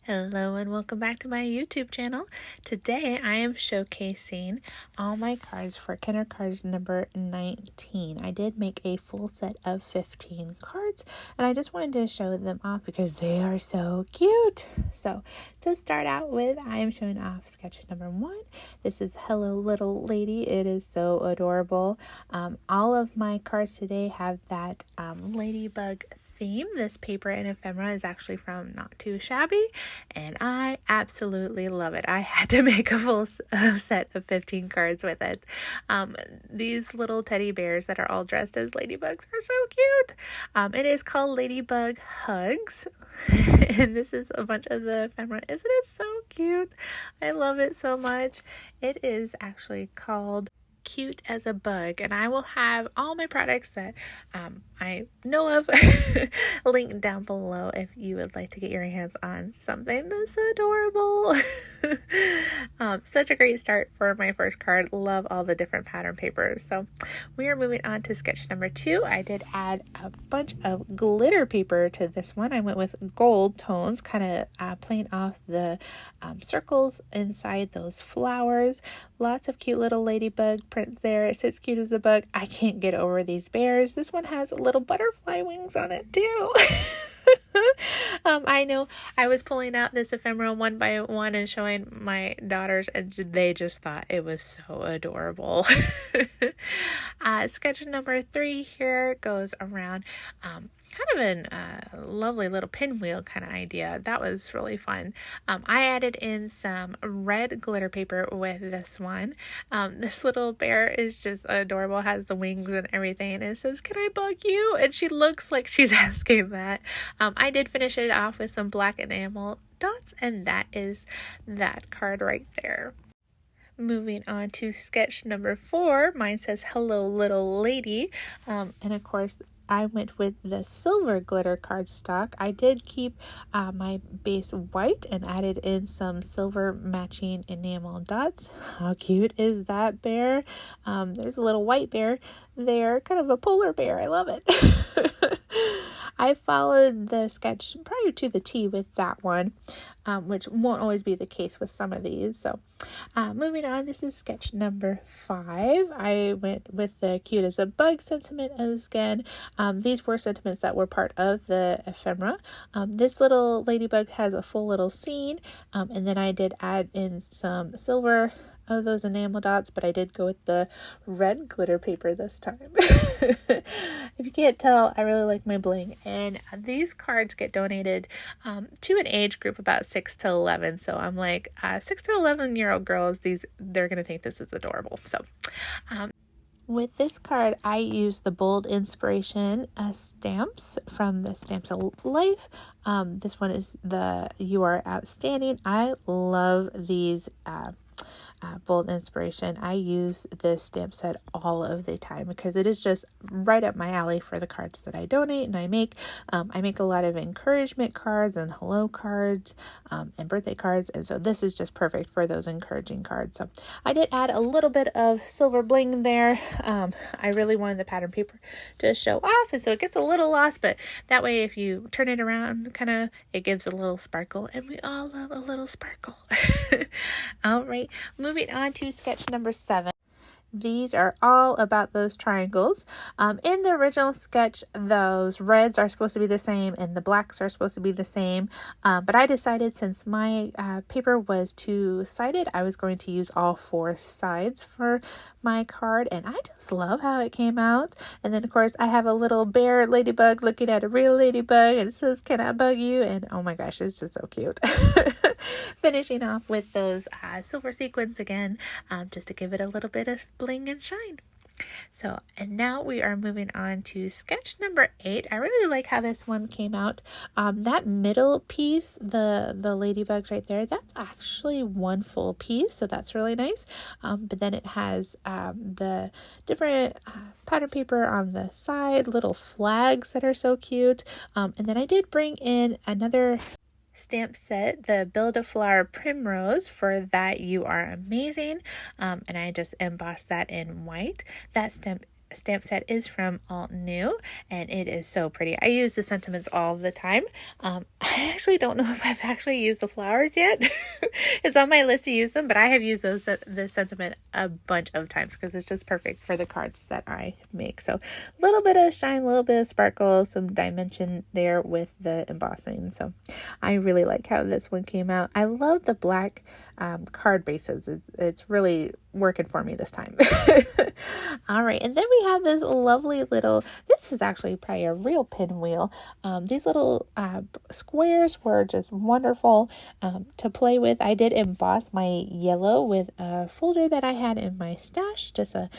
Hello and welcome back to my YouTube channel. Today I am showcasing all my cards for Kendra cards number 19. I did make a full set of 15 cards and I just wanted to show them off because they are so cute. So to start out with, I am showing off sketch number 1. This is Hello Little Lady. It is so adorable. All of my cards today have that ladybug theme. This paper and ephemera is actually from Not Too Shabby and I absolutely love it. I had to make a full set of 15 cards with it. These little teddy bears that are all dressed as ladybugs are so cute. It is called Ladybug Hugs and this is a bunch of the ephemera. Isn't it so cute? I love it so much. It is actually called Cute as a Bug, and I will have all my products that I know of linked down below if you would like to get your hands on something that's adorable. Such a great start for my first card. Love all the different pattern papers. So we are moving on to sketch number 2. I did add a bunch of glitter paper to this one. I went with gold tones, kind of playing off the circles inside those flowers. Lots of cute little ladybug prints there. It says cute as a bug. I can't get over these bears. This one has little butterfly wings on it too. I know I was pulling out this ephemera one by one and showing my daughters, and they just thought it was so adorable. Sketch number 3 here goes around kind of a lovely little pinwheel kind of idea. That was really fun. I added in some red glitter paper with this one. This little bear is just adorable, has the wings and everything, and it says, "Can I bug you?" And she looks like she's asking that. I did finish it off with some black enamel dots, and that is that card right there. Moving on to sketch number 4, mine says Hello Little Lady, and of course I went with the silver glitter cardstock. I did keep my base white and added in some silver matching enamel dots. How cute is that bear? There's a little white bear there, kind of a polar bear. I love it. I followed the sketch prior to the T with that one, which won't always be the case with some of these. So moving on, this is sketch number 5. I went with the cute as a bug sentiment again. These were sentiments that were part of the ephemera. This little ladybug has a full little scene, and then I did add in some silver of those enamel dots, but I did go with the red glitter paper this time. If you can't tell, I really like my bling, and these cards get donated to an age group about 6 to 11. So I'm like, 6 to 11-year-old girls, they're gonna think this is adorable. So with this card, I used the Bold Inspiration stamps from the Stamps of Life. This one is the You Are Outstanding. I love these Bold Inspiration. I use this stamp set all of the time because it is just right up my alley for the cards that I donate and I make. I make a lot of encouragement cards and hello cards and birthday cards, and so this is just perfect for those encouraging cards. So I did add a little bit of silver bling there. I really wanted the pattern paper to show off, and so it gets a little lost, but that way if you turn it around, kind of, it gives a little sparkle, and we all love a little sparkle. All right, moving on to sketch number 7. These are all about those triangles. In the original sketch, those reds are supposed to be the same and the blacks are supposed to be the same. But I decided since my paper was two-sided, I was going to use all 4 sides for my card. And I just love how it came out. And then, of course, I have a little bear ladybug looking at a real ladybug. And it says, "Can I bug you?" And oh my gosh, it's just so cute. Finishing off with those silver sequins again, just to give it a little bit of bling and shine. So, and now we are moving on to sketch number 8. I really like how this one came out. That middle piece, the ladybugs right there, that's actually one full piece, so that's really nice. But then it has the different pattern paper on the side, little flags that are so cute. And then I did bring in another stamp set, the Build a Flower Primrose for That You Are Amazing, and I just embossed that in white. That stamp stamp set is from Altenew, and it is so pretty. I use the sentiments all the time. I actually don't know if I've actually used the flowers yet. It's on my list to use them, but I have used this sentiment a bunch of times because it's just perfect for the cards that I make. So a little bit of shine, a little bit of sparkle, some dimension there with the embossing. So I really like how this one came out. I love the black card bases. It's really working for me this time. All right, and then we have this lovely little, this is actually probably a real pinwheel. These little squares were just wonderful to play with. I did emboss my yellow with a folder that I had in my stash, just a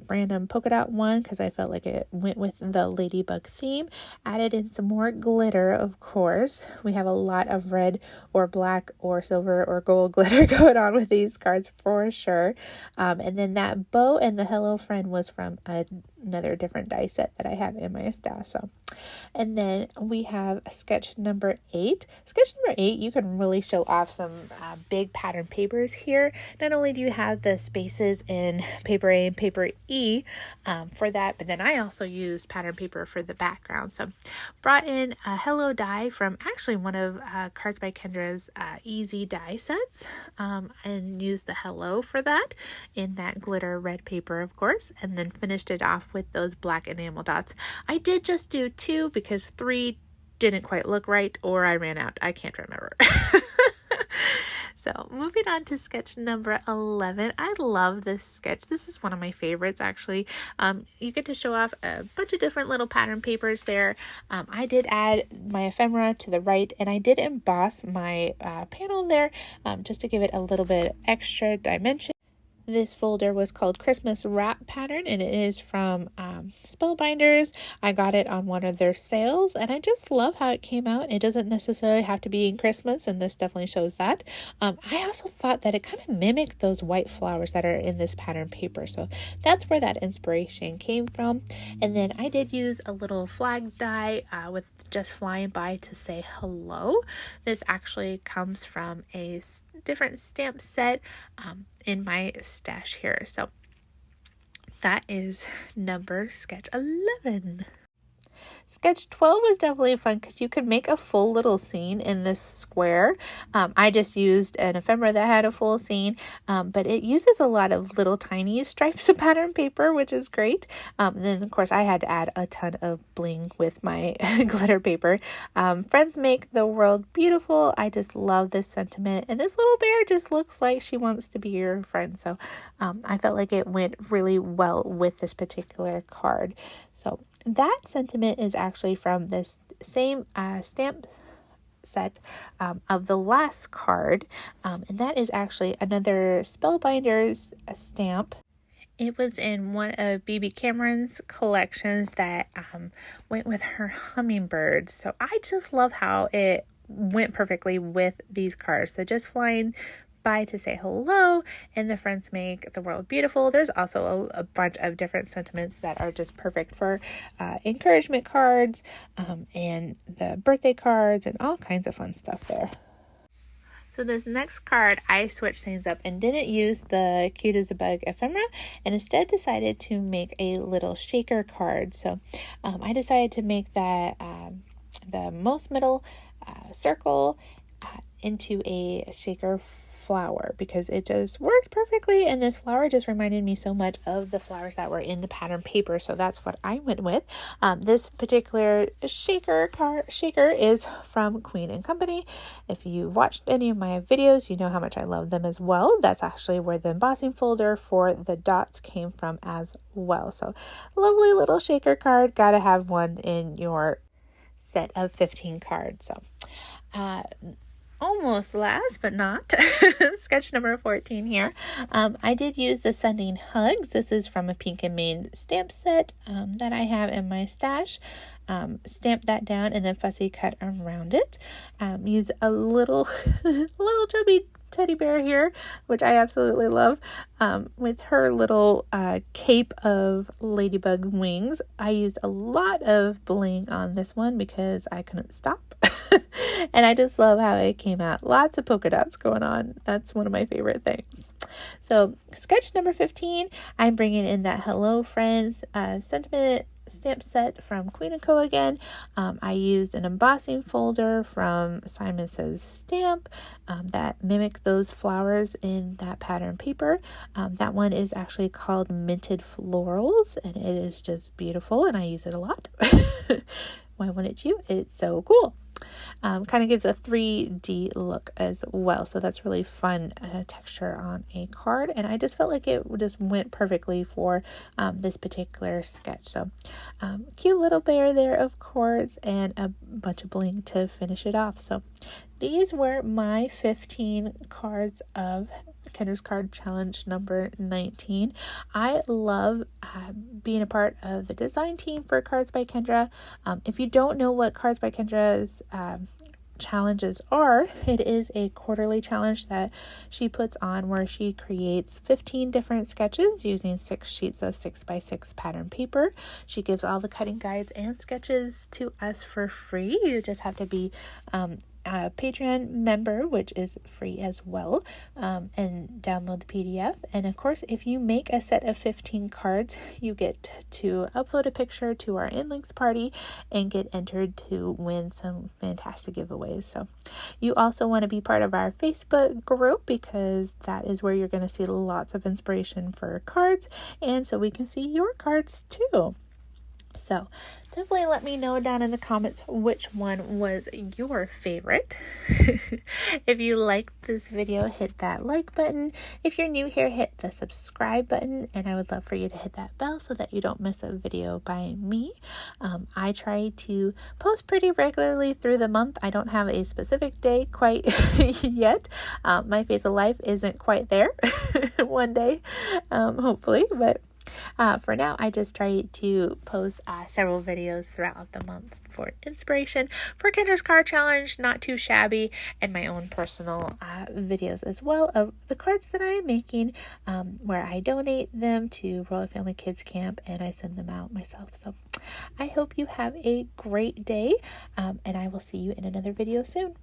random polka dot one because I felt like it went with the ladybug theme. Added in some more glitter, of course. We have a lot of red or black or silver or gold glitter going on with these cards for sure. And then that bow and the hello friend was from another different die set that I have in my stash. So, and then we have sketch number 8. Sketch number 8, you can really show off some big pattern papers here. Not only do you have the spaces in paper A and paper E for that, but then I also used pattern paper for the background. So brought in a hello die from actually one of Cards by Kendra's easy die sets, and used the hello for that in that glitter red paper, of course, and then finished it off with those black enamel dots. I did just do 2 because 3 didn't quite look right, or I ran out. I can't remember. So moving on to sketch number 11. I love this sketch. This is one of my favorites, actually. You get to show off a bunch of different little pattern papers there. I did add my ephemera to the right, and I did emboss my panel there just to give it a little bit extra dimension. This folder was called Christmas Wrap Pattern, and it is from Spellbinders. I got it on one of their sales, and I just love how it came out. It doesn't necessarily have to be in Christmas, and this definitely shows that. I also thought that it kind of mimicked those white flowers that are in this pattern paper, so that's where that inspiration came from. And then I did use a little flag die with just flying by to say hello. This actually comes from a different stamp set in my stash here. So that is number sketch 11. Sketch 12 was definitely fun because you could make a full little scene in this square. I just used an ephemera that had a full scene, but it uses a lot of little tiny stripes of pattern paper, which is great. And then, of course, I had to add a ton of bling with my glitter paper. Friends make the world beautiful. I just love this sentiment. And this little bear just looks like she wants to be your friend. So I felt like it went really well with this particular card. So that sentiment is actually from this same stamp set of the last card, and that is actually another Spellbinders stamp. It was in one of BB Cameron's collections that went with her hummingbird. So I just love how it went perfectly with these cards. So just flying by to say hello, and the friends make the world beautiful. There's also a bunch of different sentiments that are just perfect for encouragement cards and the birthday cards and all kinds of fun stuff there. So this next card, I switched things up and didn't use the Cute as a Bug ephemera, and instead decided to make a little shaker card. So I decided to make that the most middle circle into a shaker flower because it just worked perfectly, and this flower just reminded me so much of the flowers that were in the pattern paper, so that's what I went with. This particular shaker is from Queen and Company. If you watched any of my videos, you know how much I love them as well. That's actually where the embossing folder for the dots came from as well. So lovely little shaker card, gotta have one in your set of 15 cards. So almost last but not, sketch number 14 here. I did use the Sending Hugs. This is from a Pink and Main stamp set that I have in my stash. Stamp that down and then fussy cut around it. Use a little chubby teddy bear here, which I absolutely love, with her little cape of ladybug wings. I used a lot of bling on this one because I couldn't stop. And I just love how it came out. Lots of polka dots going on. That's one of my favorite things. So sketch number 15, I'm bringing in that Hello Friends sentiment stamp set from Queen & Co. again. I used an embossing folder from Simon Says Stamp that mimic those flowers in that pattern paper. That one is actually called Minted Florals, and it is just beautiful, and I use it a lot. Why wouldn't you? It's so cool. Kind of gives a 3D look as well, so that's really fun texture on a card, and I just felt like it just went perfectly for this particular sketch. So cute little bear there, of course, and a bunch of bling to finish it off. So these were my 15 cards of Kendra's Card Challenge number 19. I love being a part of the design team for Cards by Kendra. If you don't know what Cards by Kendra's challenges are, it is a quarterly challenge that she puts on where she creates 15 different sketches using 6 sheets of 6x6 pattern paper. She gives all the cutting guides and sketches to us for free. You just have to be a Patreon member, which is free as well, and download the PDF. And of course, if you make a set of 15 cards, you get to upload a picture to our InLinks party and get entered to win some fantastic giveaways. So you also want to be part of our Facebook group, because that is where you're going to see lots of inspiration for cards, and so we can see your cards too. So definitely let me know down in the comments which one was your favorite. If you liked this video, hit that like button. If you're new here, hit the subscribe button, and I would love for you to hit that bell so that you don't miss a video by me. I try to post pretty regularly through the month. I don't have a specific day quite yet. My phase of life isn't quite there. One day, hopefully, but for now, I just try to post several videos throughout the month for inspiration for Kendra's Card Challenge, Not Too Shabby, and my own personal videos as well of the cards that I am making, where I donate them to Royal Family Kids Camp and I send them out myself. So I hope you have a great day, and I will see you in another video soon.